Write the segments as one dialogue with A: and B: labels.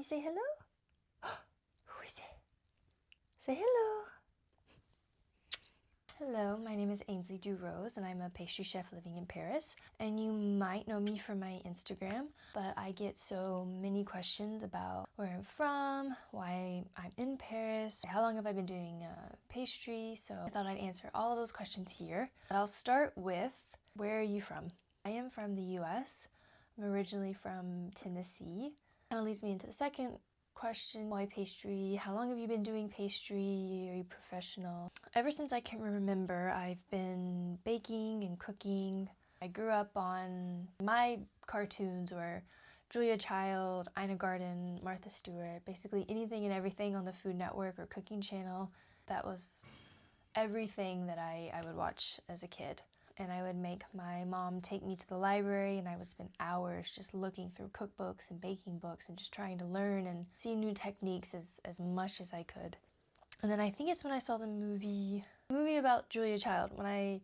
A: You say hello? Who is it? Say hello. Hello, my name is Ainsley Durose and I'm a pastry chef living in Paris. And you might know me from my Instagram, but I get so many questions about where I'm from, why I'm in Paris, how long have I been doing pastry, so I thought I'd answer all of those questions here. But I'll start with, where are you from? I am from the US. I'm originally from Tennessee. Kind of leads me into the second question, why pastry? How long have you been doing pastry? Are you professional? Ever since I can remember, I've been baking and cooking. I grew up on my cartoons were Julia Child, Ina Garten, Martha Stewart, basically anything and everything on the Food Network or Cooking Channel. That was everything that I would watch as a kid. And I would make my mom take me to the library and I would spend hours just looking through cookbooks and baking books and just trying to learn and see new techniques as much as I could. And then I think it's when I saw the movie about Julia Child. When I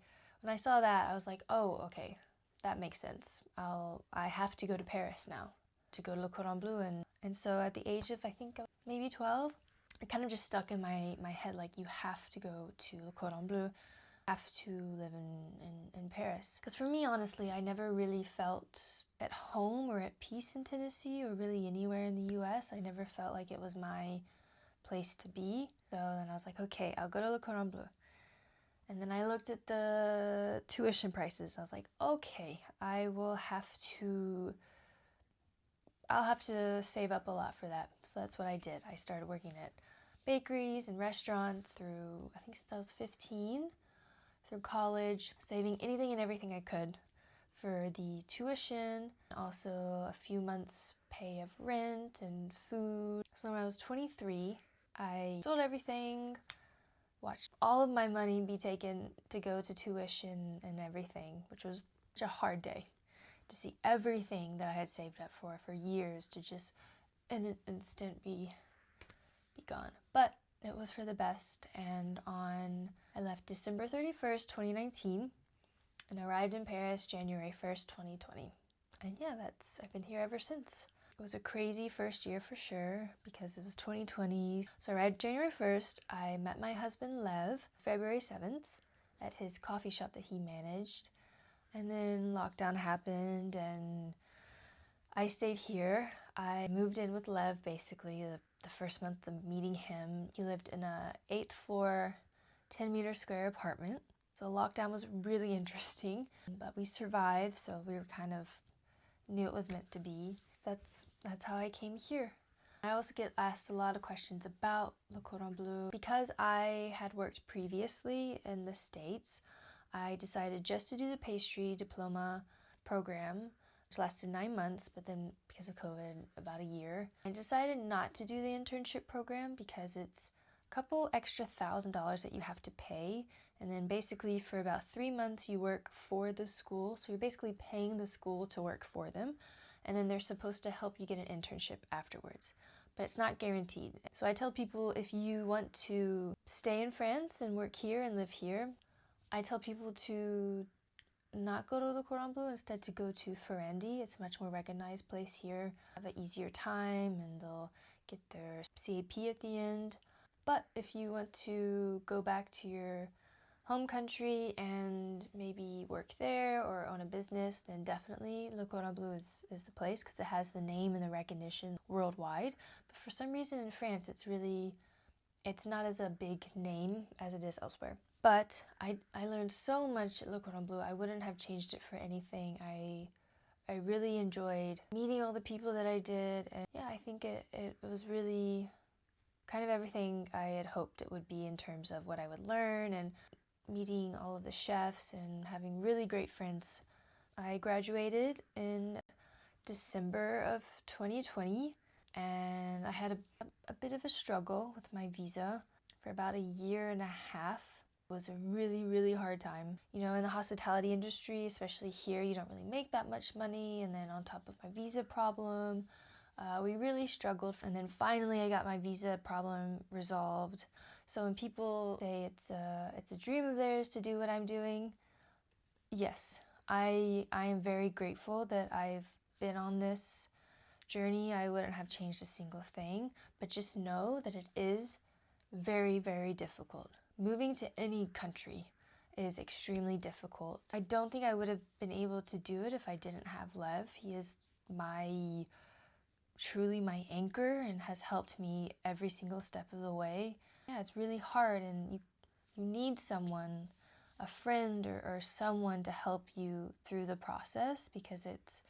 A: saw that, I was like, oh, okay, that makes sense. I have to go to Paris now to go to Le Cordon Bleu. And so at the age of, I think, maybe 12, it kind of just stuck in my head, like, you have to go to Le Cordon Bleu. Have to live in Paris. Because for me, honestly, I never really felt at home or at peace in Tennessee or really anywhere in the US. I never felt like it was my place to be. So then I was like, okay, I'll go to Le Cordon Bleu. And then I looked at the tuition prices. I was like, okay, I'll have to save up a lot for that. So that's what I did. I started working at bakeries and restaurants through, I think since I was 15. Through college, saving anything and everything I could for the tuition, also a few months pay of rent and food. So when I was 23, I sold everything, watched all of my money be taken to go to tuition and everything, which was such a hard day to see everything that I had saved up for years to just in an instant be gone. But it was for the best, and I left December 31st, 2019, and arrived in Paris January 1st, 2020. And yeah, I've been here ever since. It was a crazy first year for sure, because it was 2020. So I arrived January 1st, I met my husband Lev February 7th at his coffee shop that he managed, and then lockdown happened, and I stayed here. I moved in with Lev basically the first month of meeting him. He lived in a 8th floor, 10-meter square apartment. So lockdown was really interesting, but we survived, so we were kind of knew it was meant to be. So that's how I came here. I also get asked a lot of questions about Le Cordon Bleu. Because I had worked previously in the States, I decided just to do the pastry diploma program, which lasted 9 months, but then because of COVID, about a year. I decided not to do the internship program because it's a couple extra $1,000 that you have to pay. And then basically for about 3 months you work for the school. So you're basically paying the school to work for them. And then they're supposed to help you get an internship afterwards. But it's not guaranteed. So I tell people, if you want to stay in France and work here and live here, I tell people to not go to Le Cordon Bleu, instead to go to Ferrandi. It's a much more recognized place here. Have an easier time and they'll get their CAP at the end. But if you want to go back to your home country and maybe work there or own a business, then definitely Le Cordon Bleu is the place, because it has the name and the recognition worldwide. But for some reason in France, it's not as a big name as it is elsewhere. But I learned so much at Le Cordon Bleu. I wouldn't have changed it for anything. I really enjoyed meeting all the people that I did. And yeah, I think it was really kind of everything I had hoped it would be in terms of what I would learn and meeting all of the chefs and having really great friends. I graduated in December of 2020, and I had a bit of a struggle with my visa for about a year and a half. It was a really, really hard time. You know, in the hospitality industry, especially here, you don't really make that much money, and then on top of my visa problem, we really struggled. And then finally I got my visa problem resolved. So when people say it's a dream of theirs to do what I'm doing, yes, I am very grateful that I've been on this journey, I wouldn't have changed a single thing, but just know that it is very, very difficult. Moving to any country is extremely difficult. I don't think I would have been able to do it if I didn't have Lev. He is truly my anchor and has helped me every single step of the way. Yeah, it's really hard, and you need someone, a friend or someone to help you through the process, because it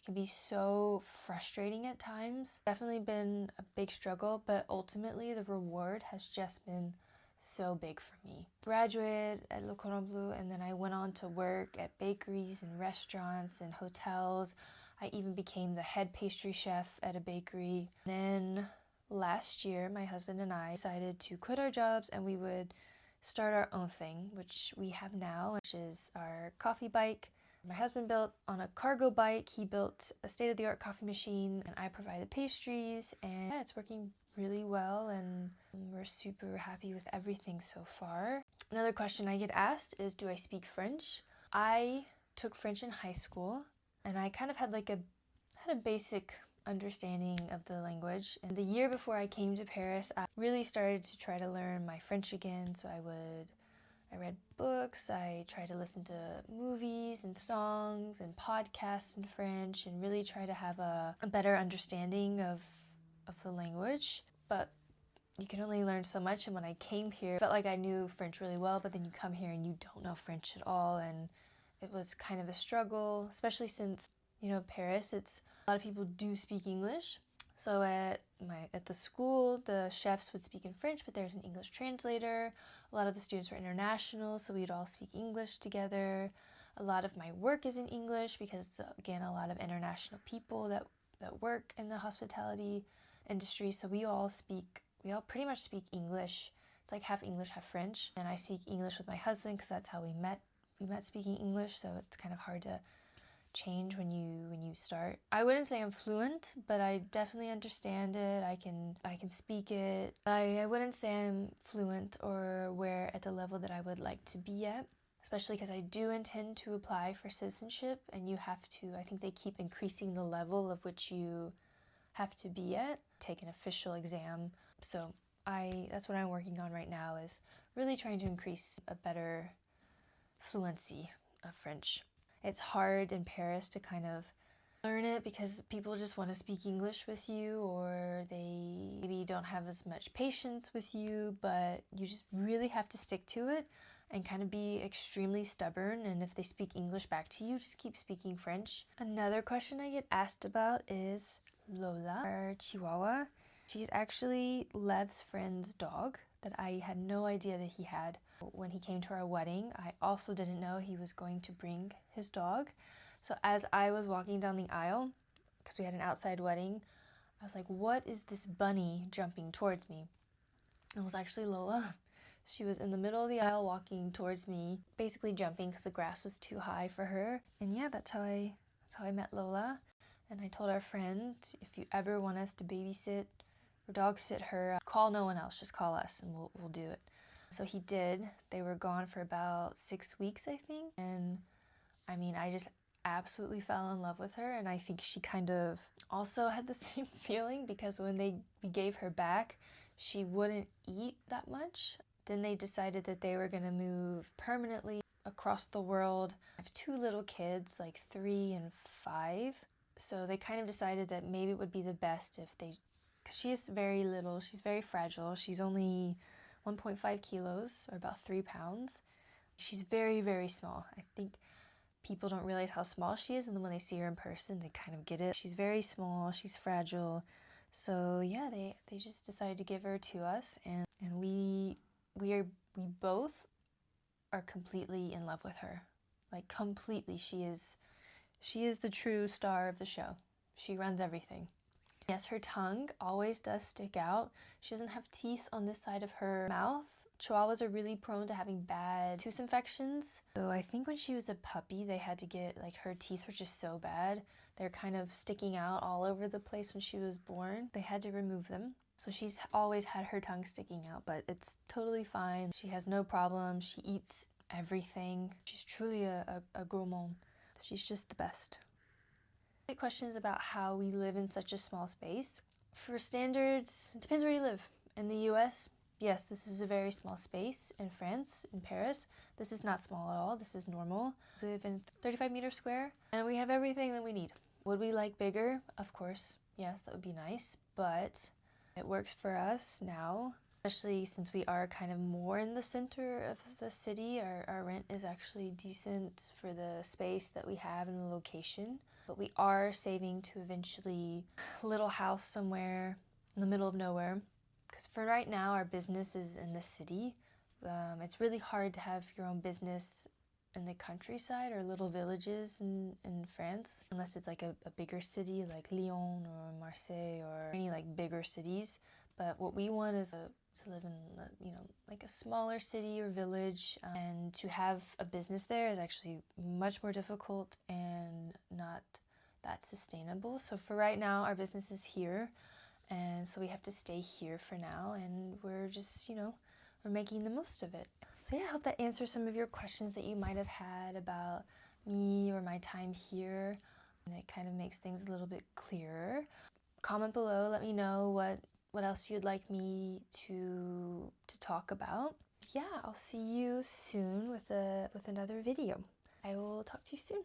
A: can be so frustrating at times. Definitely been a big struggle, but ultimately the reward has just been so big for me. Graduated at Le Cordon Bleu, and then I went on to work at bakeries and restaurants and hotels. I even became the head pastry chef at a bakery. Then last year, my husband and I decided to quit our jobs and we would start our own thing, which we have now, which is our coffee bike. My husband built on a cargo bike. He built a state-of-the-art coffee machine, and I provided pastries, and yeah, it's working really well, and we're super happy with everything so far. Another question I get asked is, do I speak French? I took French in high school, and I kind of had a basic understanding of the language. And the year before I came to Paris, I really started to try to learn my French again. So I read books, I tried to listen to movies and songs and podcasts in French, and really try to have a better understanding of the language. But you can only learn so much, and when I came here, I felt like I knew French really well, but then you come here and you don't know French at all, and it was kind of a struggle, especially since, Paris, a lot of people do speak English. So at the school, the chefs would speak in French, but there's an English translator. A lot of the students were international, so we'd all speak English together. A lot of my work is in English because it's, again, a lot of international people that work in the hospitality industry. So we all pretty much speak English. It's like half English, half French. And I speak English with my husband because that's how we met. We met speaking English, so it's kind of hard to change when you start. I wouldn't say I'm fluent, but I definitely understand it. I can speak it. I wouldn't say I'm fluent or where at the level that I would like to be at, especially because I do intend to apply for citizenship, and I think they keep increasing the level of which you have to be at, take an official exam. So that's what I'm working on right now, is really trying to increase a better fluency of French. It's hard in Paris to kind of learn it because people just want to speak English with you, or they maybe don't have as much patience with you, but you just really have to stick to it and kind of be extremely stubborn. And if they speak English back to you, just keep speaking French. Another question I get asked about is Lola, our Chihuahua. She's actually Lev's friend's dog that I had no idea that he had. When he came to our wedding, I also didn't know he was going to bring his dog. So as I was walking down the aisle, because we had an outside wedding, I was like, what is this bunny jumping towards me? It was actually Lola. She was in the middle of the aisle walking towards me, basically jumping because the grass was too high for her. And yeah, that's how I met Lola. And I told our friend, if you ever want us to babysit or dog sit her, call no one else, just call us and we'll do it. So he did. They were gone for about 6 weeks, I think. And I mean, I just absolutely fell in love with her. And I think she kind of also had the same feeling, because when we gave her back, she wouldn't eat that much. Then they decided that they were going to move permanently across the world. I have 2 little kids, like 3 and 5. So they kind of decided that maybe it would be the best if because she is very little, she's very fragile. She's only 1.5 kilos, or about 3 pounds. She's very, very small. I think people don't realize how small she is, and then when they see her in person, they kind of get it. She's very small, she's fragile. So yeah, they just decided to give her to us, and we both are completely in love with her. Like, completely. She is the true star of the show. She runs everything. Yes, her tongue always does stick out. She doesn't have teeth on this side of her mouth. Chihuahuas are really prone to having bad tooth infections. So I think when she was a puppy, they had to get, her teeth were just so bad. They're kind of sticking out all over the place when she was born. They had to remove them. So she's always had her tongue sticking out, but it's totally fine. She has no problem. She eats everything. She's truly a gourmand. She's just the best. Questions about how we live in such a small space. For standards, it depends where you live. In the US, yes, this is a very small space. In France, in Paris, this is not small at all. This is normal. We live in 35 meters square, and we have everything that we need. Would we like bigger? Of course, yes, that would be nice, but it works for us now, especially since we are kind of more in the center of the city. Our rent is actually decent for the space that we have and the location, but we are saving to eventually a little house somewhere in the middle of nowhere, because for right now our business is in the city. It's really hard to have your own business in the countryside or little villages in France, unless it's like a bigger city like Lyon or Marseille or any like bigger cities. But what we want is to live in like a smaller city or village, and to have a business there is actually much more difficult and not that sustainable. So for right now our business is here, and so we have to stay here for now, and we're just we're making the most of it. So yeah, I hope that answers some of your questions that you might have had about me or my time here, and it kind of makes things a little bit clearer. Comment below, let me know what else you'd like me to talk about. Yeah, I'll see you soon with another video. I will talk to you soon.